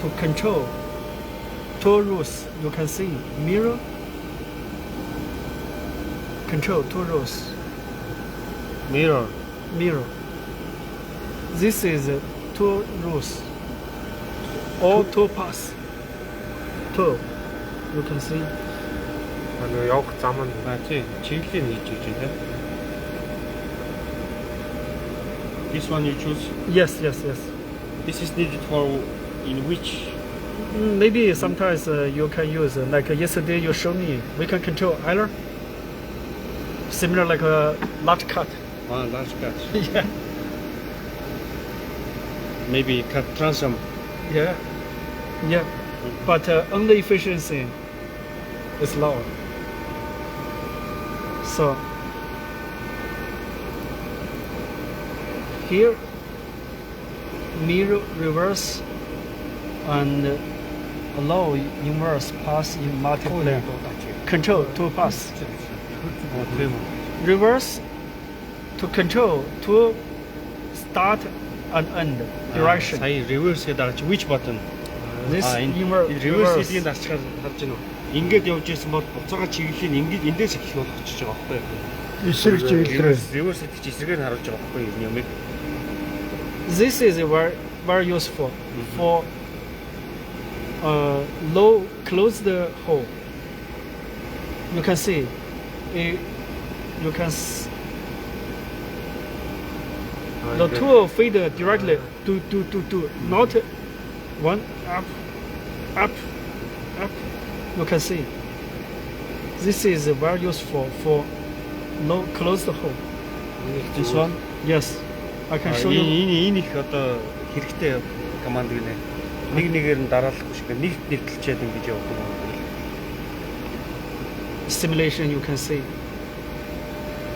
to control two rows. You can see mirror, control two rows, Mirror. mirror. This is two rows, all two paths. Two, you can see. явах зам нь Тийм. Чиглэлийг хийж гэж байна. This one you choose. Yes, yes, yes. This is needed for in which? Maybe sometimes you can use like yesterday you showed me. We can control either. Similar like a large cut. Large cut. Yeah, Maybe cut transom. yeah, yeah. But only efficiency is lower. So here mirror reverse and allow inverse pass in multiple control two pass. Тийм. Reverse to control to start and end direction. Сая reverse гэдэг дараач which button? This reverse reverse. гэдгийг дарчаар харж байна уу? Ингээд явж ирсэн бол буцаага чиглэлийн ингээд эндээс эхлэх болох гэж байгаа байхгүй юу? Эсрэг чиглэлээр. Reverse гэдэг чинь эсрэгээр харуулж байгаа байхгүй юу? Юмыг. This is very useful for low closed hole. You can see, you can the tool feed directly to not one up. You can see this is very useful for low closed hole. This one? Yes, I can show you. Энэ их одоо хэрэгтэй команд гинэ. Нэг нэгээр нь дараалахгүй шиг нэг нэвтэлчээд ингэж явах юм. Simulation you can see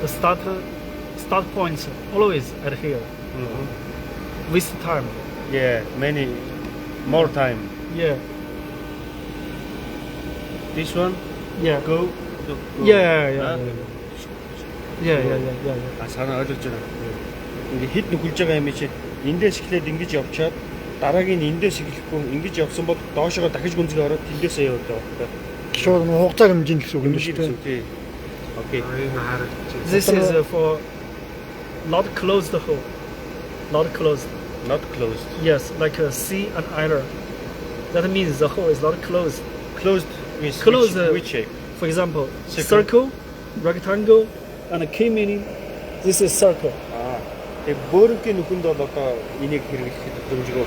the start points always at here. Waste time. Yeah, many more time. Yeah, This one yeah, go. yeah. Санаа ойлгож байна. Ингээ хэд нүхэлж байгаа юм чи эндээс эхлээд ингэж явчаад дараагийн эндээс эхлэхгүй ингэж явсан бол доошоо дахиж гүнзгий ороод тэндээсээ яваад байгаа. Шууд хугацаа хэмжин гэсэн үг юм шүү дээ. Тий. Окей. энэ харагдчих. This is for not closed hole. Not closed. Not closed. Yes, like a C and either. That means the hole is not closed. Closed means Closed, which shape? For example, Circle. circle, rectangle, and a key meaning. This is circle. Тэгээ бөөрөнгийн нүхэнд бол одоо энийг хэрэглэхэд дэмжигөө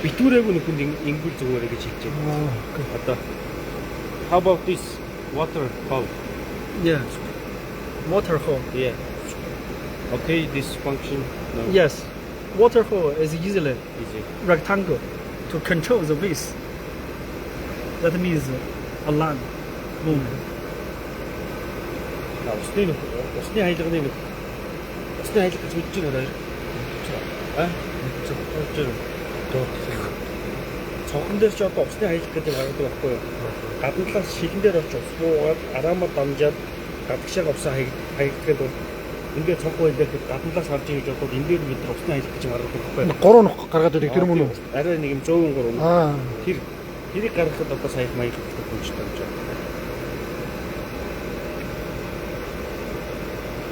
битүүрээгүй нүхэнд ингүүл зүгээр гэж хэлж байна. Одоо how about this water hole? Yeah, water hole. Yeah. Okay, this function. No. Yes, water hole is easily Easy. rectangle to control the width. That means a line. Boom. Усны хайлганы нүх. Усны хайлг гэж үзэж байна. Цонхон дээр ч одоо усны хайлг гэдэг гаргадаг байхгүй юу? Гадна талаас шилэн дээр очиж ус буугаад араамаа дамжаад гадагшаа усаа хаягддаг бол ингээд цонхон хайлг гадна талаас харж ийж бодоод энэ дээр бид усны хайлг гэж гаргадаг байхгүй юу? Гурван нөх гаргаад ирэх тэр мөн үү? Арай нэг юм 103. Аа. Тэрийг гаргахад одоо сая маяг гэдэг юм шиг байна.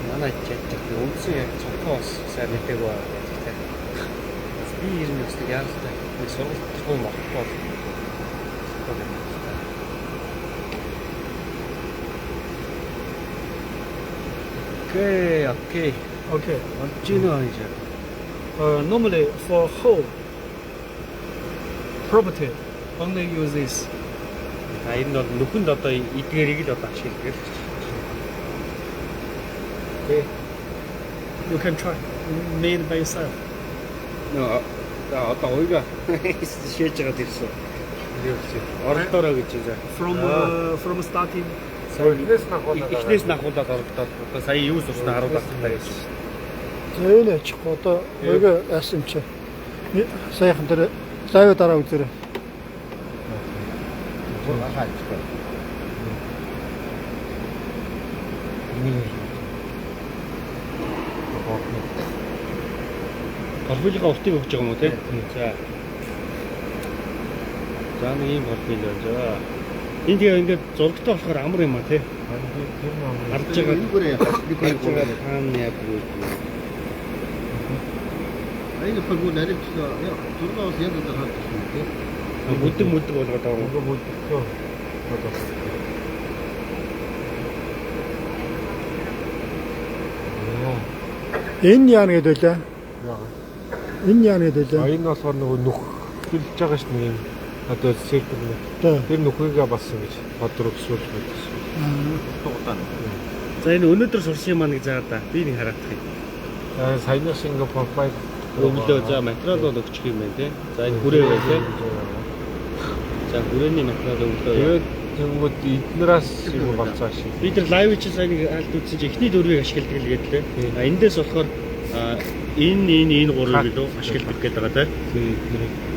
Манай чатдаг үндсэн яг цонхоо бас сайн мэдээг байна. Би ер нь өсдөг яалтай. Нэг сургалт төгөө махгүй бол. Okay. Okay. Original is Normally for hole property only use this. энэ бол нүхэнд одоо эдгээрийг л одоо ашигладаг. Okay. You can try. Made by yourself. Нөө одоо уйга шээж байгаа дэрсэн. Оролдороо гэж байна. From starting. Эхнээс нь ахуулаад оролдоод одоо сая юу сурснаа харуулах таа гэж. Зөөл ачихгүй одоо уйга яасан чи. Саяхан дээр зайваа дараа үзээрэй. Холбоолынхаа уртыг өгч байгаа юм уу те? За. За нэг юм профиль байна заа. Энд тэгээ ингээд зургтай болохоор амар юм а тий. тэр ном Харж байгаа 이거를 таан яг юу. 아이가 벌고 내립시다. 야, 돌아와서 얘들 다 할수 있게. Мүдэг болгоод байгаа. 이거 뭐 있어 맞아 Энэ яа нэг хэлээ. яа Энэ яа нэг хэлээ. энэ болохоор нөгөө нүх хэлж байгаа ш нь юм одоо сектор нэг Тий. тэр нүхийгээ бас ингэж бодрогсуулж байсан. За энэ өнөөдөр сурсан юм аа нэг заа да. Би нэг хараадах юм. саяны Сингапур файл Өглөө за материал өгчих юм байна тий. За энэ хүрээ байна тий. За хүрээний материал өглөө. тэгээд тэнгууд эднээс юм болцоо шиг. Бид нар лайв чи сайн нэг алт үзсэн чи эхний дөрвийг ашигладаг л гэдэг лээ. А эндээс болохоор энэ гурвыг л ашигладаг гэдэг байгаа тий.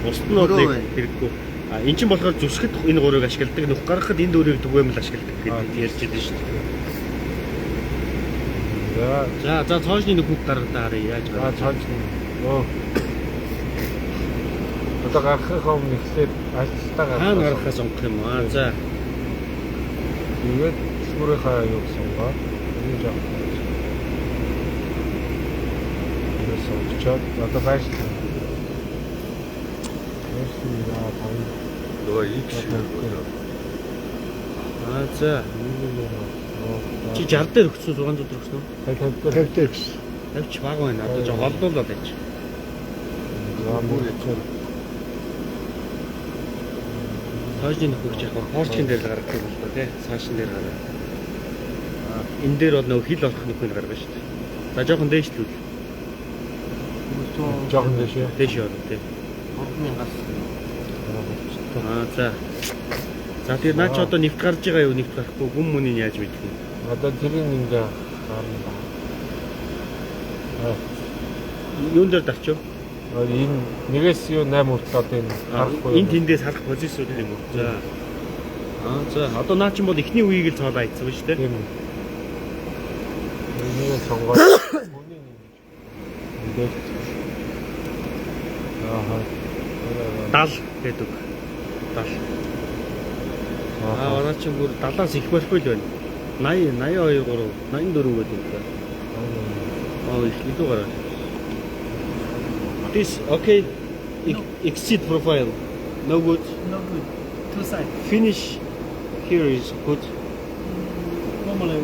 Бусд нь бол хэрэггүй. А эн чинь болохоор зүсгэд энэ гурвыг ашигладаг, нүх гаргахад энэ дөрвийг түгээмэл ашигладаг гэдэг ярьж байдаг шүү дээ. За цоошны нүхийг гаргадаа харъя яаж Аа цааш нь. Одоо гарахын өмнө ихлээр альцтаа хаана гарахаас онгох юм аа. За тэгээд шүүрийнхаа юу гэсэн ба энэ жаа. Энэ чад одоо байж. нөгөө их за чи 60 дээр өгсөн 600 дээр өгсөн үү? 50 дээр гэсэн. 50 ч бага байна. Одоо жоо холдуулаад байж. Цаашны нөхөж яг хоолчгийн дээр л гаргах юм бол тий. Цаашин дээр гараа. Энэ дээр бол нөгөө хил олох нөхөнд гаргана шүү дээ. За жоохон дээшлүүл. Жохон дэшээ. Дээш яваа тий. 3000 гас. За. За тэгээ наа чи одоо нэвт гарч байгаа юу? Нэвт гарахгүй гүн мөнийг яаж мэдэх юм? Одоо тэрийг ингээ гарна. Юун дээр давчих вэ? Энэ нэгээс юу 8 хүртэл одоо энэ харахгүй. Энэ тэндээс харах позициуд юм уу? За. За одоо наа чи бол эхний үеийг л цоолоо ийцсан ба шүү дээ. Тийм. Энийг сонгоод үнийг ингээд аа 70 гэдэг. 70. Манай чинь бүр 70-аас их байхгүй л байна. 80, 82, 3, 84 гэдэг юм. Их илүү гараа. This okay. Exit profile. No good. No good. Two side. Finish here is good. Normally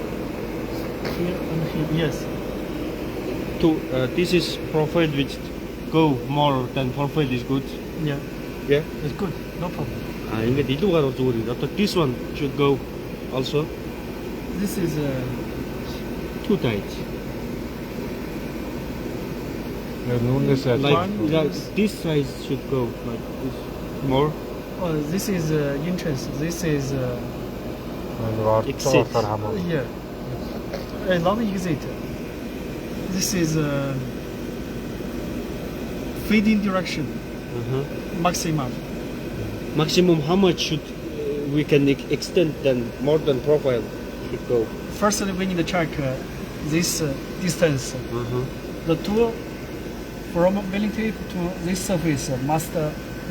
here and here. Yes. This is profile which go more than profile is good. Yeah. Yeah. It's good. No problem. Ингээд илүү гарвал зүгээр юм. Одоо this one should go also This is too tight. нүнээс Like this size should go like this more. this is entrance. This is Exit. yeah. A long exit. This is feeding direction maximum. Maximum how much should we can extend then more than profile should go? Firstly, we need to check this distance. The tool from milling tape to this surface must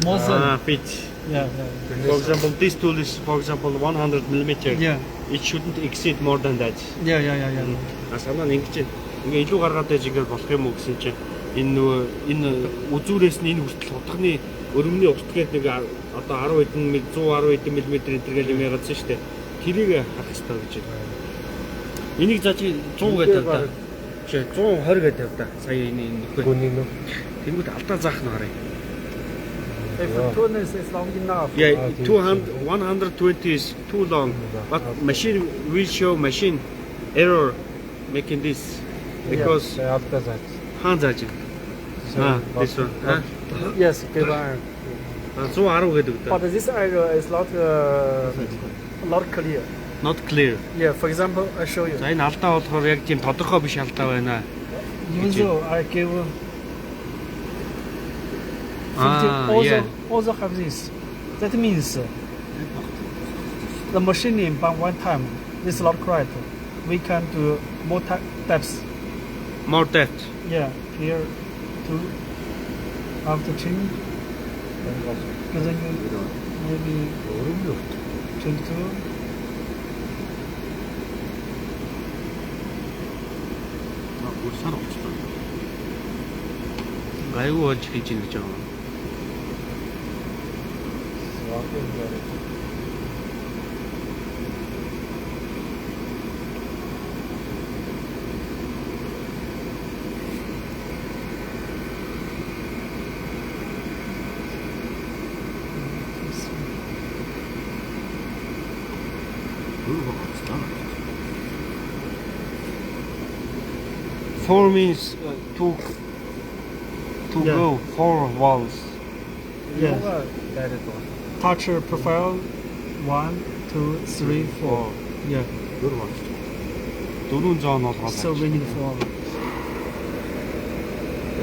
more than Fit. yeah. For example, this tool is for example 100 millimeter. Yeah. It shouldn't exceed more than that. Yeah. Санаа нь ингэж ингээ илүү гаргаад байж ингээд болох юм уу гэсэн чинь энэ үзүүрээс нь энэ хүртэл утганы өргөмний уртгээд нэг одоо 10 хэдэн 110 хэдэн мм энтергээл юм ягаадсан шүү дээ. Тэрийг харах хэрэгтэй гэж байна. Энийг за чи 100 гэдэг тавь та. Чи 120 гэдэг тавь та. Сая энэ нөхөө. гүний нүх. Тэнгүүд алдаа заах нь харъя. If toolness is long enough. Yeah, 120 is too long. But machine will show machine error making this because алдаа заач. хаан зааж байна. This one. Yes, give iron. 110 гэдэг үү? But this area is not clear. Not clear. Yeah, for example, I show you. За энэ алдаа болохоор яг тийм тодорхой биш алдаа байна. Even though I give 50, Yeah. also have this. That means the machining by one time is not correct. We can do more depths. More depth. Yeah, here, two, after two. Because then you maybe 22. 우리 살 없었다. 아이고 어찌 хийж ийн гэж байгаа юм. Four means to Yeah. go 4 walls. Yeah. Дайраад байгаа. Touch your profile. 1, 2, 3, 4. Yeah. 4 зоон болгоо. So we need 4.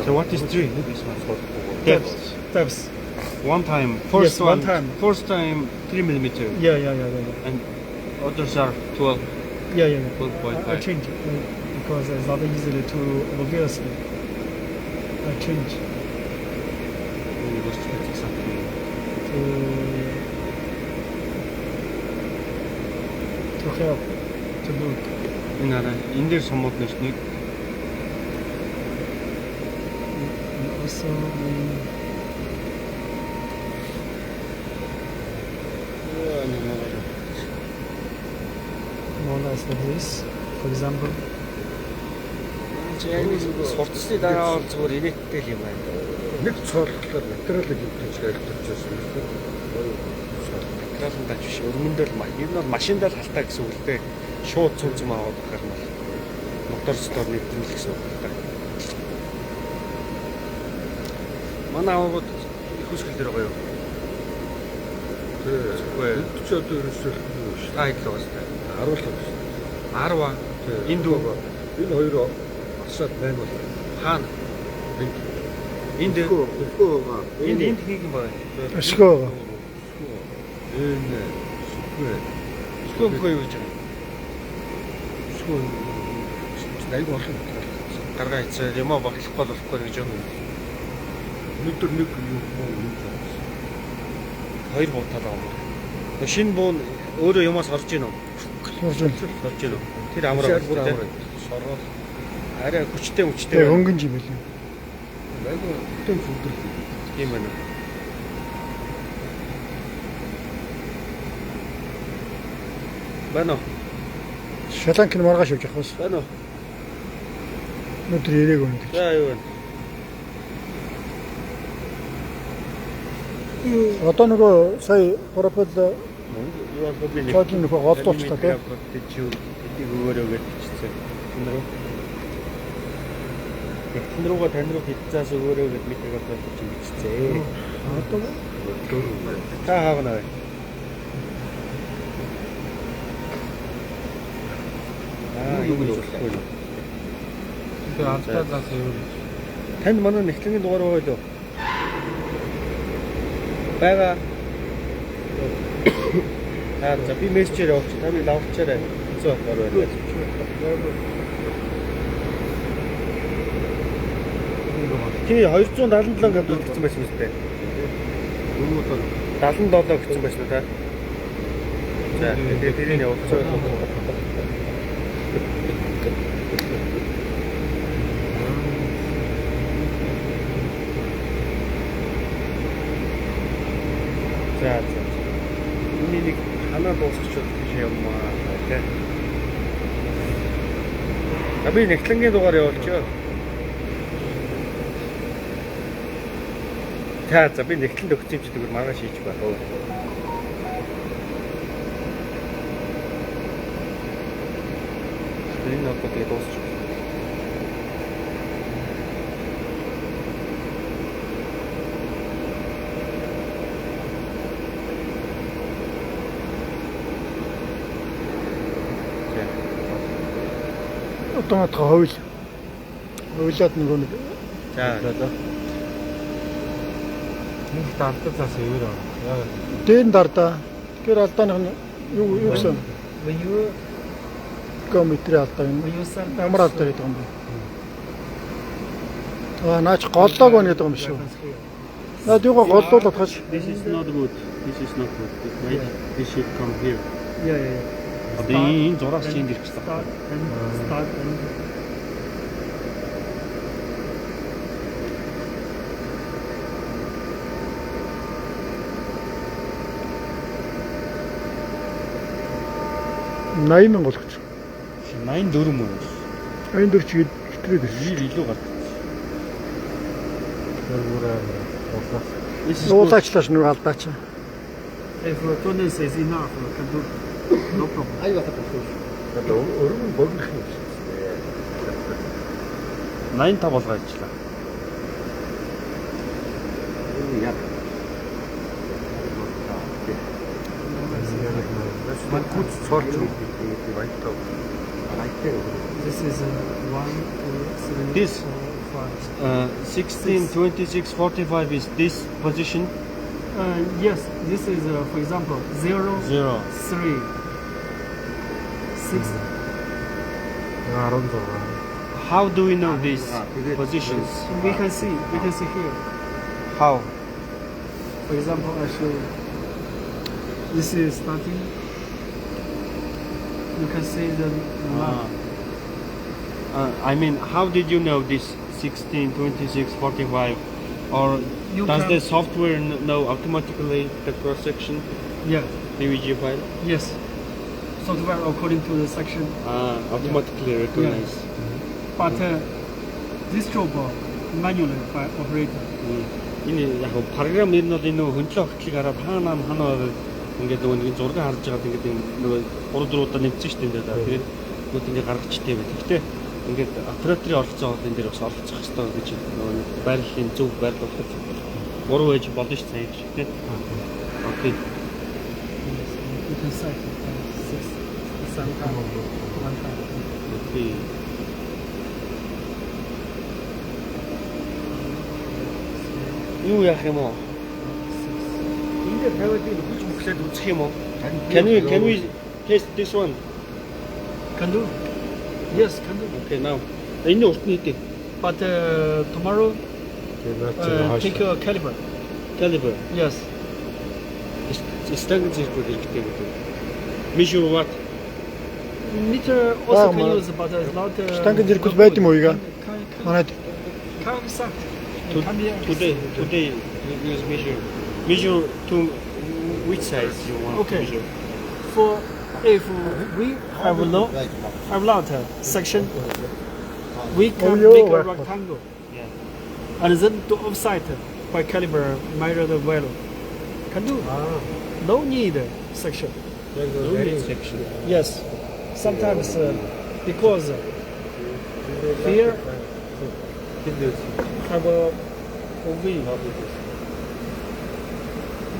So what is 3? Depths. Depths. One time. Yes, one time. First time 3 millimeter. Yeah. And others are 12. Yeah. 12.5. I change it because it's not easily to obviously. I change to help to look. Энэ арай энэ дээр сумууд нэш нэг And also we more or less like this. For example, Сурцсны дараа бол зүгээр инээдтэй юм байна. Нэг цоолглоор материалыг хийж айлтгаж байсан юм шиг. Материалтай биш. Өргөндөө л ер нь бол машиндаа л халтаа гэсэн үг л дээ. Шууд цүнцэм аваад байхаар нь мотор стор нэгтгэл гэсэн үг л дээ. Манай аваад их үсгэл дээр байгаа юу? Тэгээ. Ч одоо ерөөсөө Та хэд л байгаа юм. харуулсан шүү. 10 аа. Энд дүү. Энэ хоёр асаад 8 бол. Хаана? Энд Өөхөө. энд хийх юм байна. Өшгөө. Энэ Скопгүй юу гэж байна. эсвэл айг олон Гаргаа хийцээ юм болохгүй болохгүй гэж юм. өнөөдөр нэг юм Хоёр буутаад байгаа юм. Шинэ буун өөрөө юмас орж ийн үү? Орж ийн үү? Тэр амраа бүр амраа. Сороо. Арай хүчтэй Тэгээ хөнгөн юм билээ. айг хөтөн фүдэр. юм байна. Байна уу? Шаланк нь маргааш явж явах бас. Байна уу? Өнөөдөр ирээг өндөр. За юу байна? Одоо нөгөө сая пропел Юу бол би нэг цаадлын нөгөө голдуулчлаа тийм. Эдийг өгөөрөө гэж хэлсэн. Энэ рүү. Эхлэн рүүгээ тань руу хитцаас өгөөрөө гэж мэдээг одоо чинь бичсэн. Одоо Та хаана вэ? Юу гэж хэлсэн? тэгээ алтаалаас юу Танд манай нэхлэнгийн дугаар байгаа юу? Бага. За би мессежээр явуулчих. Та би лавчаарай. Зөө орой байна. Тий 277 гамд гэсэн байсан үстэй. 77 гэсэн байсан та. За тэгээд тэрийг явуулчих. За. Миний нэг ханаа дуусчихвол тийш явмаа тий. Би нэхлэнгийн дугаар явуулчих. За би нэхлэнд өгч юм чи тэгвэл маргааш хийж байх уу. Энэ одоо тэгээд дуусчих. одоо ховл. Ховлоод нөгөө нэг За нэг алтаалаас юу яа. дэн дардаа. Тэгэхээр алдааных нь юу гэсэн when you километр алдаа юм. start Ямар алдаа гэдэг юм бэ? Наач голлоог байна гэдэг юм шүү. Наад юугаа голлуулаад хаш. This is not good. This is not good. Right? This should come here. Yeah. Одоо энэ зураас чинь ирэх гэсэн. Start and $80,000 болгоч. 84 мөн. 84 чигээд хэтрээд ирсэн. Жир илүү гардаг. This is good. Уулаачлаач нүг алдаач. if tolerance is enough, can do no problem. аюу хатах шүү. Одоо өргөн богдох юм шиг. 85 болгоо ажиллаа. Яг. Man gut Fortune weiter. This is 1, 2, 3, This. 4, 5. 16, 26, 45 is this position. Yes, this is for example 0, 0. 3, 6. 16. How do we know these positions? We can see here. How? For example, I show you. This is starting. You can see the map. I mean, how did you know this 16, 26, 45? Or You does can- the software know automatically the cross section Yeah. PVG file? Yes. Software according to the section, Automatically recognize. but this job manually by operator. Энэ яг програм ер нь бол энэ хөндлөө хөтлөг хараад хаанаа ингээд нөгөө нэг зураг харж байгаад ингээд нөгөө 3-4 удаа нэмсэн шүү дээ. Тэгээд бүгд ингээд гаргачтай байт. Гэхдээ ингээд операторын оролцоо бол энэ дээр бас оролцох хэрэгтэй гэж нөгөө нэг байрлалын зөв байрлуулах 3 байж болно шүү дээ шиг тийм. Окей. You can set 6, 7 times, 1 time. Окей. Юу яах юм уу? Энд дээр тавиад би хүч мөхлээд үзэх юм уу? Can we test this one? Can do. Yes, can do. Okay, now. Энэ урт нь хэдий? But tomorrow take a caliber. Caliber. Yes. Станг зэрэг хэрэгтэй гэдэг. Measure what? Meter also can ma- use, but not. Штангийн зэрэггүй байд юм уу ига? Can Манайд exact. To- Can be Today you use measure. Measure to which size you want to Okay. measure. For if we have lot section, we can yo, make a what- rectangle. Yeah. And then to offset by caliber measure the value. Can do. No need section. No need section. Yes. Sometimes because here have a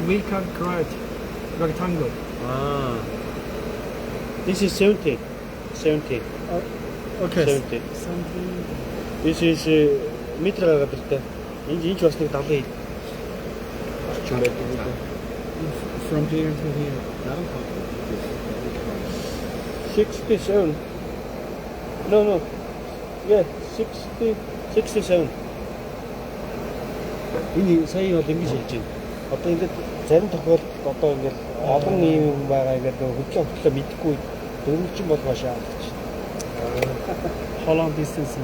we can create rectangle. This is 70. 70. Okay. 70. Something. This is метр гадартай. Энд ч бас нэг 70 орчим байдаг. From here to here. 67. No. Yeah, 67. Энэ сая бол ингэж хэлж байна. Одоо ингээд зарим тохиолдолд одоо ингээд олон ийм юм байгаа ингээд хөдлөө хөтлөө мэдэхгүй дөрвөлжин болгоо шаардлагач. How long distance?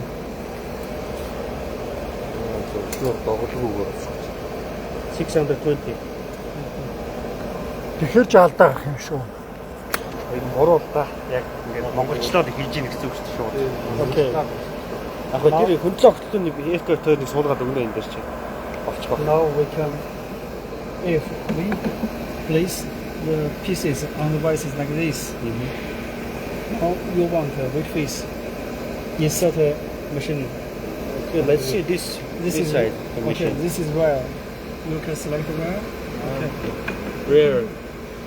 Доголгүйгээр 620. тэгэхээр ч алдаа гарах юм шүү. Энэ буруу л да. Яг ингээд монголчлоод хийж ийн гэсэн үг шүү дээ. Okay. Яг гоо тэр хөндлөө хөтлөөний эко тойрныг суулгаад өгнө энэ дээр чи. Болчих. Now we can, if we place the pieces on the devices like this, now you want which face? Insert a machine. Okay, let's see this This is side. The okay. machine. This is where you can select where. Okay. Rare.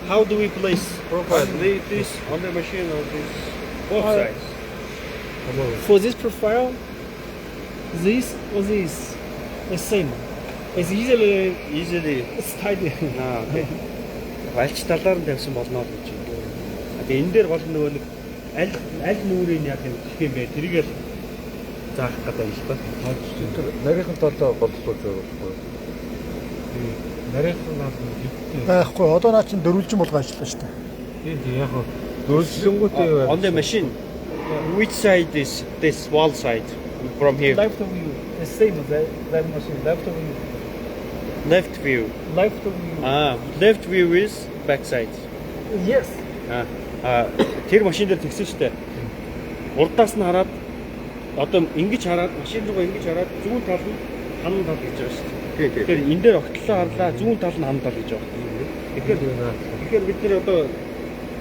How do we place profile? This on the machine or this both sides? For this profile, this or this is same. It's easily tidy. Okay. Альч талаар нь тавьсан болно гэж. Тэгээ энэ дээр гол нөгөө нэг аль нүрийн яг юм гэх юм бэ? Тэрийг л заах гэдэг юм л ба. нарийнхан талаа боловсруулж байгаа. нарийнхан наал нь байхгүй. Одоо наа чинь дөрвөлжин болгоо ажиллаа шүү дээ. тийм яг хөө дөрвөлжлөнгүүтэй On the machine, which side is this wall side from here? Left view, the same that machine. Left view, Left view. left view. Left view is back side. Yes. Тэр машин дээр тэгсэн шүү дээ. Урдаас нь хараад одоо ингэж хараад машин руугаа ингэж хараад зүүн тал нь ханан тал гэж байгаа шүү дээ. Тэгэхээр энэ дээр огтлоо харлаа зүүн тал нь ханан тал гэж байгаа. Тэгэхээр бид нэр одоо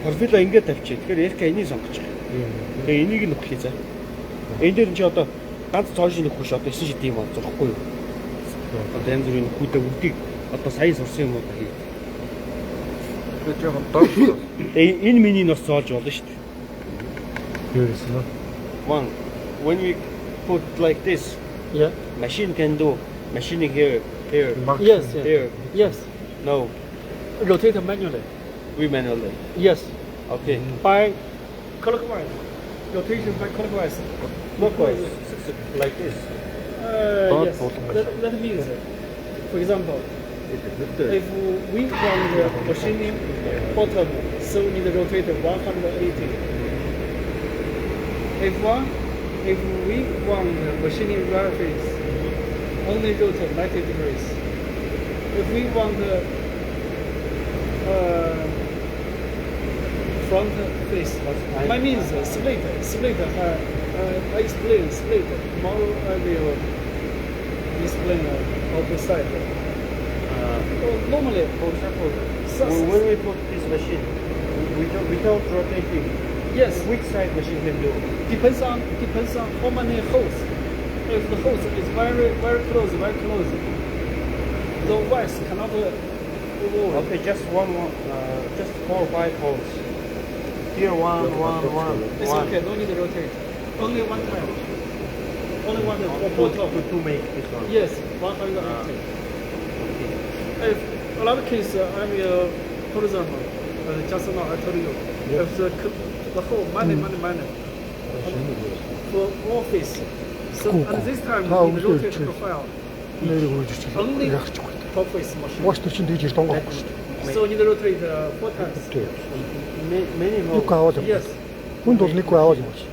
профила ингэж тавьчих. Тэгэхээр FK энийг сонгож байгаа. Тэгээ энийг нь нөхлий за. Энэ дээр чи одоо ганц цоошин нөхөх биш одоо 9 шидийн бол зурхгүй юу? Одоо янз бүрийн нөхүүдээ бүгдийг одоо сайн сурсан юм уу та хий. тэгээд жоохон дорч Энэ миний нас цоолж болно шүү дээ. ерөөсөн нь. One, when we put like this, Yeah. machine can do machining here, here, Yes. Yes. here. Yes. No, Rotate manually. we manually. Yes. Okay. By clockwise. Rotation by clockwise. Clockwise, like this. Yes. That means, for example, if we want the machining bottom, so we need to rotate 180. If we want the machining rear face, only rotate 90 degrees. If we want the front face, I mean split. I explain split. Tomorrow I will explain of the side. Normally, For example, so, when we put this machine, without rotating, yes, which side machine can do? depends on how many holes. If the holes is very close, the wax cannot move. Okay, just just 4 or 5 holes. Here one. It's okay. No need to rotate. Only one time. Only one time. Bottom. To make this one. Yes, 180. If a lot of cases, I will, for example, just now I told you, if the whole money for office. So at this time, we need to rotate the profile. Нэрийг хөөж ирчихлээ. Only Яахчих вэ? top face machine. Уус төр чинь тэгж ирд онгохгүй шүү дээ. So you need to rotate 4 times. Many Нэг holes. аваад Yes, хүнд бол нэг аваад юм чи.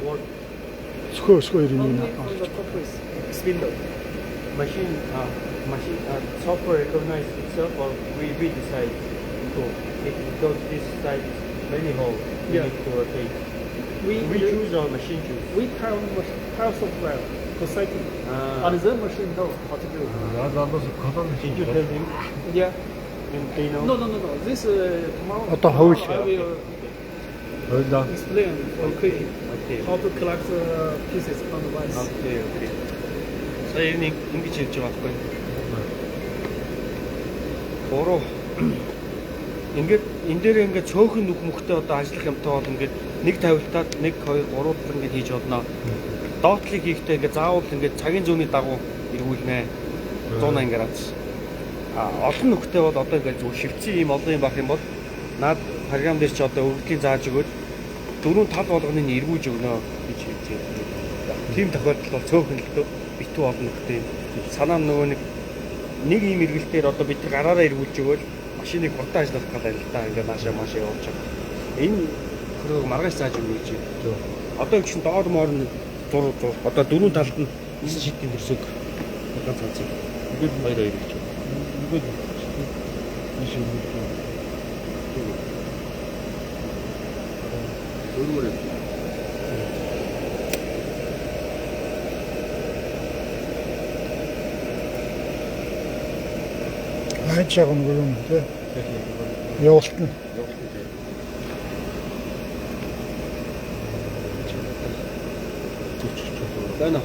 Сөхөө ирнэ. only from the top face spindle. Machine software recognize itself, or we decide to because this side is many holes. We Yeah. need to rotate. We choose or machine choose. we have software for cycling. And the machine know how to do it. Наадаас колон Did you tell him? Yeah. And they know. No. This tomorrow. Одоо хөвөл. I will хойлоо. explain quickly Okay. how to collect pieces on the vise. Okay. Сая энийг ингэж хэлж байгаа байхгүй. Бороо. Ингээд энэ дээр ингээд цөөхөн нүх мөхтэй одоо ажиллах юмтай бол ингээд нэг тавилтаад 1 2 3 удаа ингээд хийж бодноо. Доотлыг хийхдээ ингээд заавал ингээд цагийн зүүнний дагуу эргүүлнэ. 180 градус. Олон нүхтэй бол одоо ингээд зөв шивцэн юм олон юм байх юм бол наад програм дээр ч одоо өргөдлийн зааж өгөөд дөрөв тал болгоныг нь эргүүлж өгнө гэж хэлж байна. Тийм тохиолдолд бол цөөхөн л дөө битүү олон нүхтэй санаа нөгөө нэг юм эргэлтээр одоо бид гараараа эргүүлж өгөөл машиныг хурдан ажиллах гэдэг л та ингээд наашаа машаа явуулж байгаа. Энэ хөрөг маргааш зааж өгнө гэж. Одоо чинь доор моор нь зур одоо дөрөв талд нь 9 шидийн төрсөг одоо цаацсан. Ингээд баяраа ирэх чинь. Ингээд ийш юм. Өөрөөр Хайж байгаа нэг юм тий. Явуулт нь. Байна.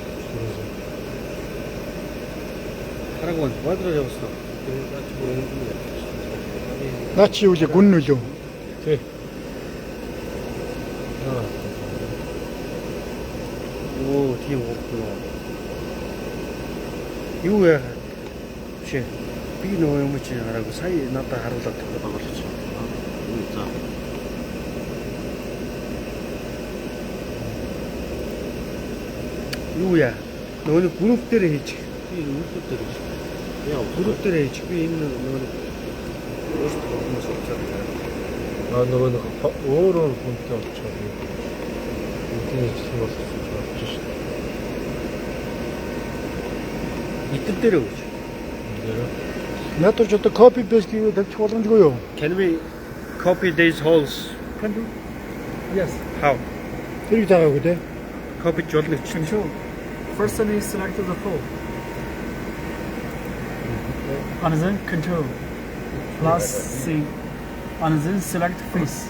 Харагван вадраа явуулсан. Наа чи юу л гүн нүлөө. Тий. Оо тийм гоо. Юу яа? Чи би нөгөө юм чи хараагүй сая надад харуулдаг байгаа болчих. За. Юу яа? Нөгөө гүнүв дээр хийж. Би гүнүв дээр хийж. Яа, бүрүүд дээр ээж би энэ нөгөө өөрсдөө хүмүүс болчихсон. нөгөө нэг өөрөө хүнтэй болчиход үнтэй ижлэх болж шүү дээ. Эдгээр дээр өгч. Надад ч одоо copy paste хийгээд тавьчих боломжгүй юу? Can we copy these holes? Can do. Yes. How? Тэрийг таагүй те. Copy болно гэж. Control. First one is select the pole. And then control. Plus C. And then select face.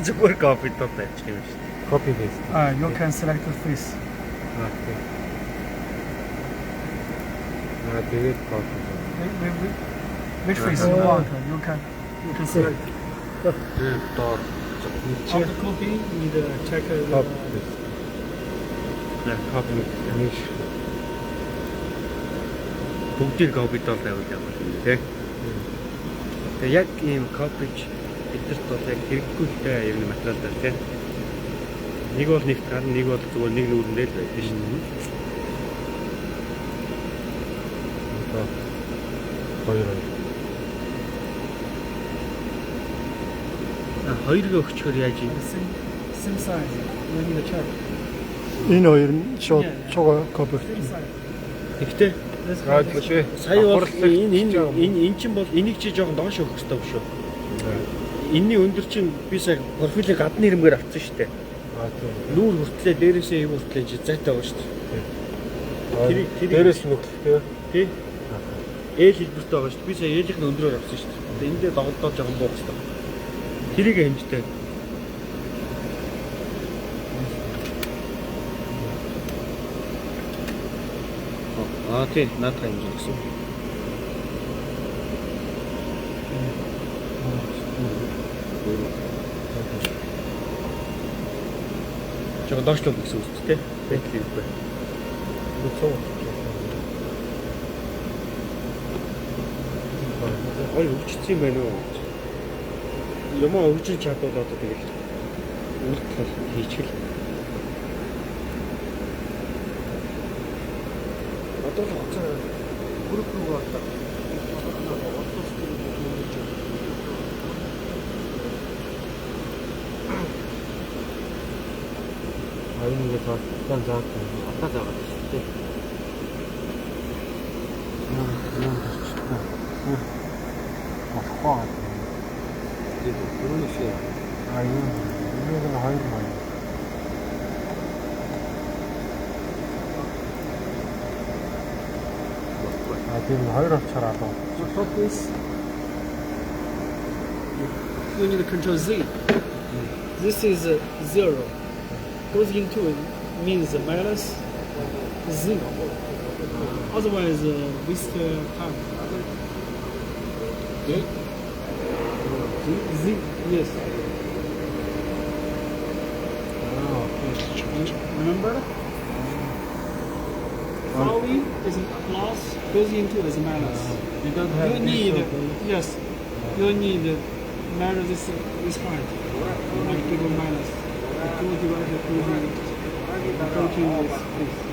Зүгээр copy тавьчих юм шүү. Copy paste. You can select the face. Тэгээд copy. Which face you want? You can select. Доор. After copy, you need to check the Copy paste. Copy. Нэг Бүгдийг copy тавьдаг юм тий. Тэгээ яг ийм copy-ч бидэрт бол яг хэрэггүйтэй юм материал дээр тий. Нэг бол нэгт гарна, нэг бол зүгээр нэг нүрэндээ л байдаг шүү дээ. хоёр. Хоёрыг өгчхөр яаж юм? same size. You need to check. Энэ хоёр нь шууд цугаа copy. Same size. Тэгтээ Тэгшээ. сая бол энэ чинь бол энийг чи жоохон доош өгөх хэрэгтэй шүү. Энийний өндөр чинь би сая профилийн гадны ирмээр авсан шүү дээ. Тийм. Нүүр хүртлээ дээрээсээ юм хүртлээ чи зайтай байгаа шүү дээ. Тэр дээрээс нүхтэй. тий. Ээл хэлбэртэй байгаа шүү дээ. Би сая ээлийнх нь өндрөөр авсан шүү дээ. Эндээ доголдоо жоохон буух хэрэгтэй. Тэрийг хэмжтэй. Тийм, наадах хэмжээ гэсэн. Жоо доошлоо гэсэн үг тийм. Бэтлийг бай. Ой өвчсөн юм байна уу? Ямаа өвчл чадвал одоо тэгэл үлдэл хийчихэл. Одоо л хоцоо бүрэг рүү ордог. Аюулгүй тань заадаг. Ата заадаг шүү дээ. Ахаа. 이게 그런 식이야. 이거는 하이드 많이. 지금 하이드 잘하다. Stop this. You need to control Z. This is 0. Goes into it means minus Z. Otherwise, waste time. 네? Z, yes. Remember? Following is a plus, goes into is a minus. You don't have You need, yes, you need measure this height, like give a minus. 2 divided by 2 approaching this.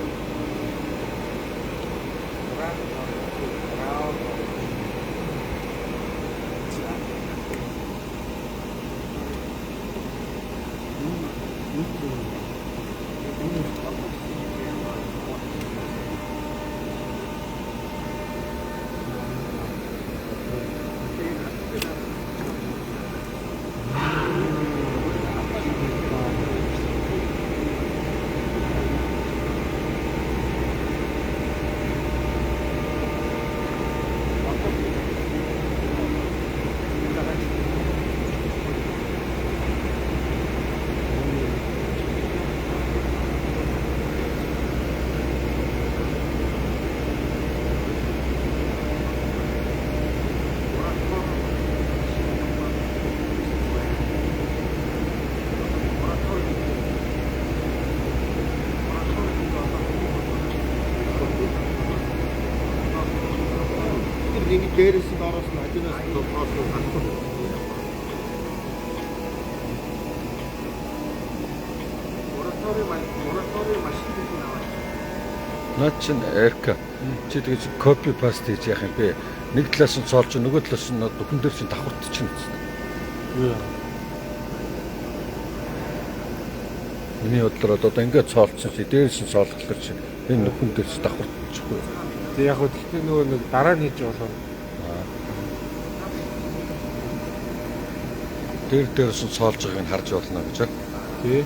이게 데레스 나라서 나중에 더 파서 Наад чинь эрка. Чи тэгэж копи паст хийж яах юм бэ? Нэг талаас нь цоолж нөгөө талаас нь бүхэн дээр чинь давхартчихна гэсэн. Миний бодлоор одоо ингээд цоолцсон чи дээрс нь цоолглох чи энэ нүхэн дээр чи давхартчихгүй. Тэг яг хөө гэхдээ нөгөө нэг дараа нь хийж болоо. Дээрс нь цоолж байгааг нь харж болно гэж аа. Тий.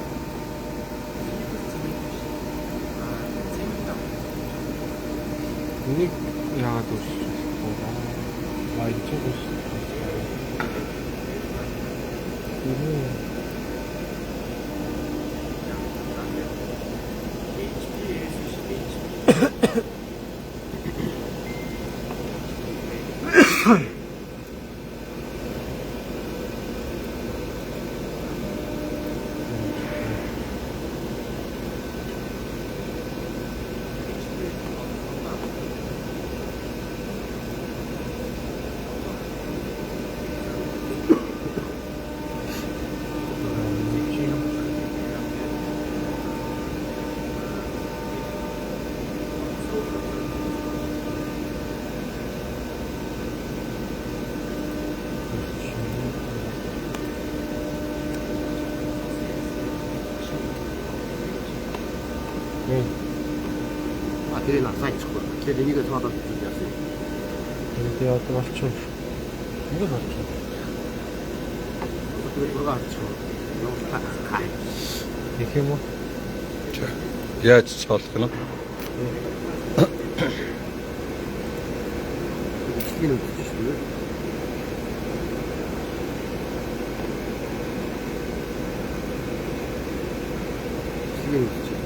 Энийг яагаад үүсэж байна? Баяж үүсэж байна. 걔네 낙사했고 걔네 이거 좋아하다 준비했어요. 근데 어떤 맞춤 이거 맞춤 이거 맞죠. 너무 가. 이게 뭐 Яаж цоолох нь? 시기는 주시고요. 시기는 주시고.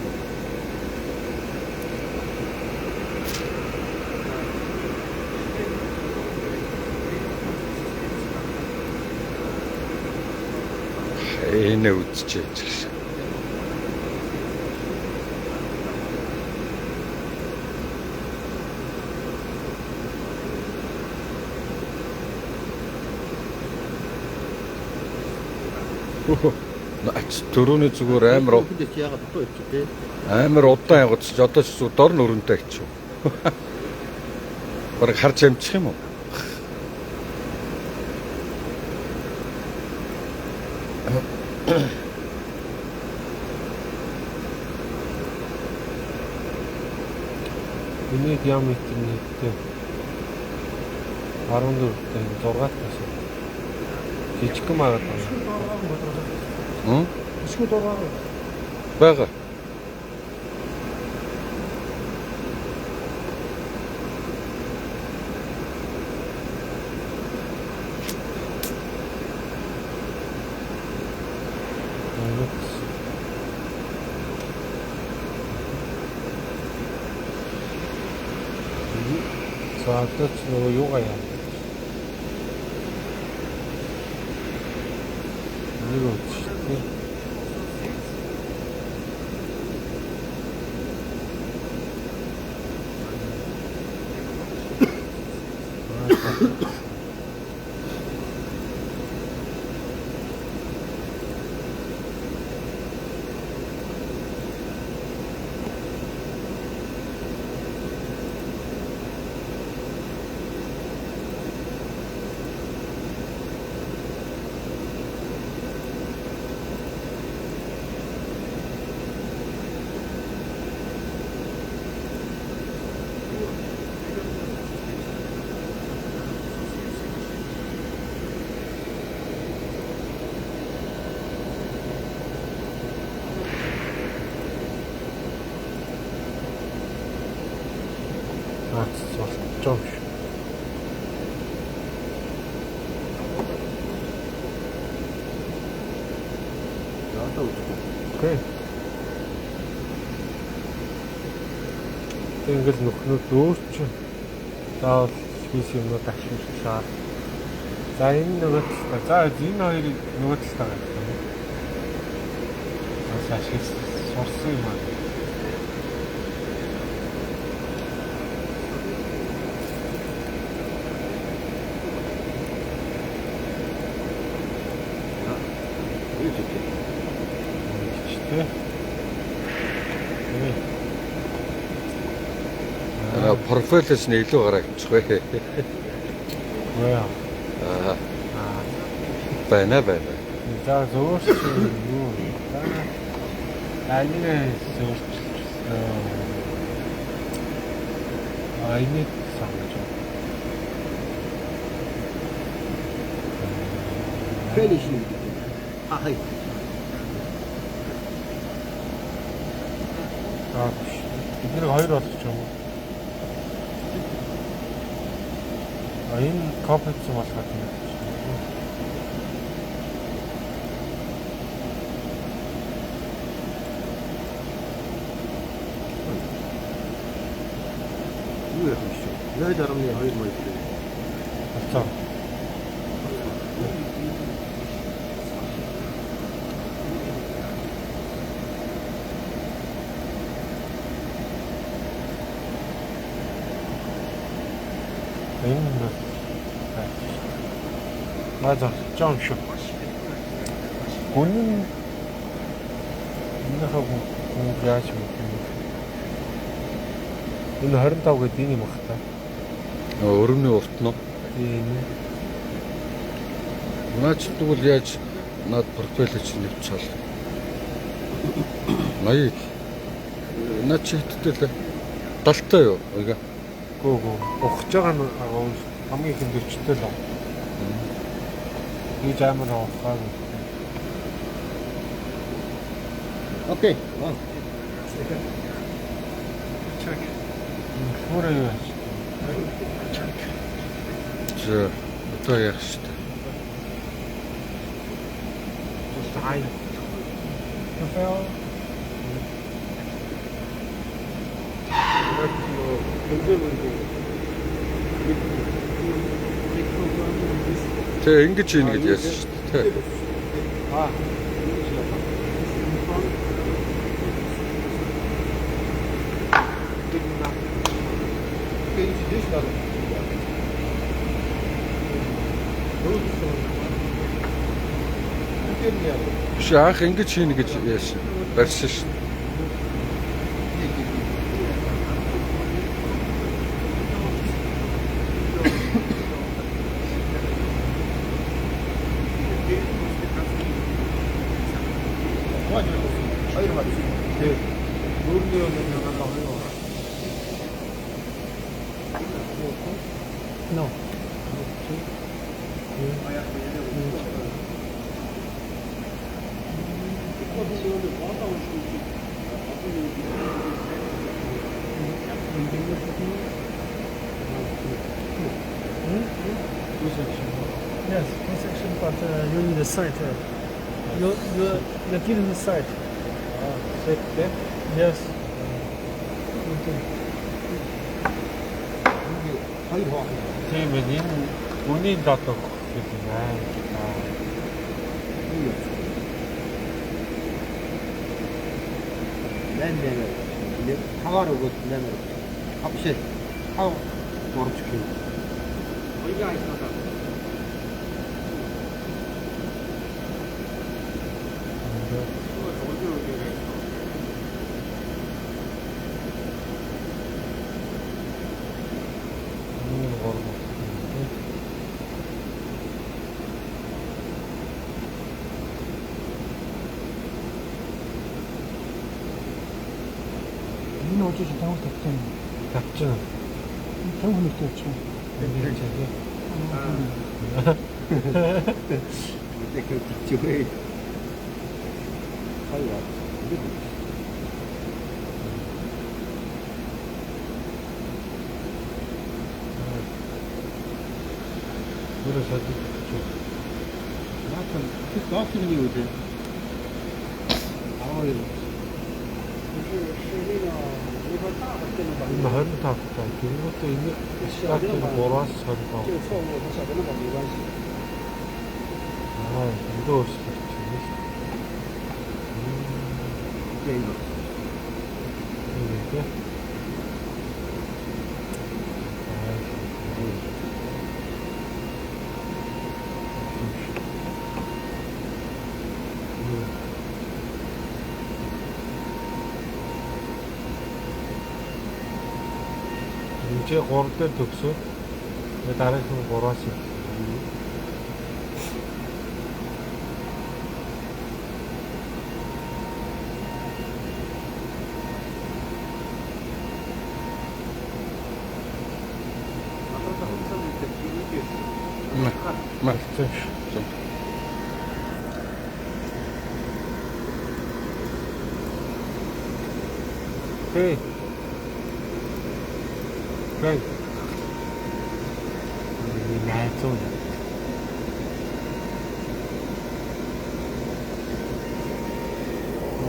Энэ үдчихэж. Төрөний зүгээр амар 근데 기아가 또 있지. 네. амар удаан явагдчих. Одоо ч зүгээр дор нүрэнтэй очив. Бараг харж амжих юм уу? Миний диаметр нийтдээ 14-тэй 6-таас жижигхэн магаад байна. Ишгүй дураа. Бага. За одоо ч нөгөө юугаа яа. Нэг үстэй. Çok. Окей. Тэнгэл нөхнөө дөөсч заавал хийх юмнууд ашиглалаа. За энэ нөгөө талаа. За энэ хоёрыг нөгөө талаа гэх юм. Бас ашиглаж сурсан юм аа. профайлээс нь илүү гараачих бай. 뭐야? Аа. байна. За зөөрч юу? 아니네 зөөрч. 아이네 상죠. Finish. Ахай. 아, 이들이 хоёр болчих юм. Энэ кофеч болохоор юм. Юу яах вэ? 0.2 маяг. болцоо. Энэ 맞아, 좀 쉬어. 본인 하고 공부하지 못했는데. 오늘 25개 뛰니 먹었다. Өрөвний урт нь. 뛰니. Наач тэгвэл яаж над профайлыг чинь нэвчээл. 80. Наач хэдтэй л 70-тай юу? Уйга. Гөө. Ухаж байгаа нь хамгийн их дэвчтэй л. 이 잠을 하고. Окей. Вон. 뭐래요? За одоо яах вэ? 아이. Rafael. Тэгээ ингэж ийн гэж яасан шүү дээ. 아. Биш анх ингэж хийнэ гэж яасан. Барьсан шүү. No. Yes, construction, but you need a site. You're given the site. Yes. 그러면 얘는 본인 다또 그렇구나. 맨 하와로 그 맨 합시 하고 도르치키. 어디가 있어? Энэ очиж тавал тавтай. 답지는 Тавь хүнтэй очив. 이런 제게. 근데 그 뒤쪽에 하이와 그래서 나한테 이 어디? 아유. 나 하는 다 그다. 그것도 있는 시작도 몰아서 살고. 아, 이거 없이 이게 чи 3 дээр төгсөөд дараагийн 3-аас Малцсан. Hey. Right. Найцуун.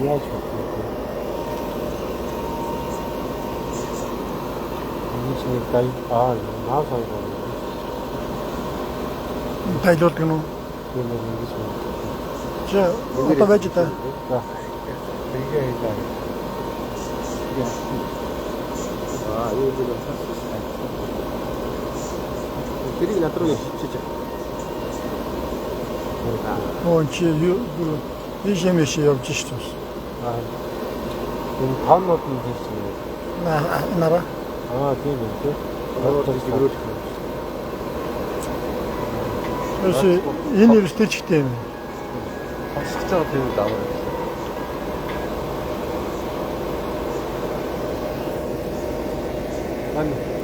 Яаж бодсон? Энэ дай наасаа Тайлуулдаг нь. юм ингэж байна. Чи одоо байж та. За. Тэгээ хийлаа. юу гэж байна. Тэрийг над руу шийдэж Чи ийшэмэш явж шүү. Энэ тоннод нь хийсэн. Нара. Тийм үү. Энэ эрсдэл чигтэй юм. Хасчих жоо тийм даваа. Ань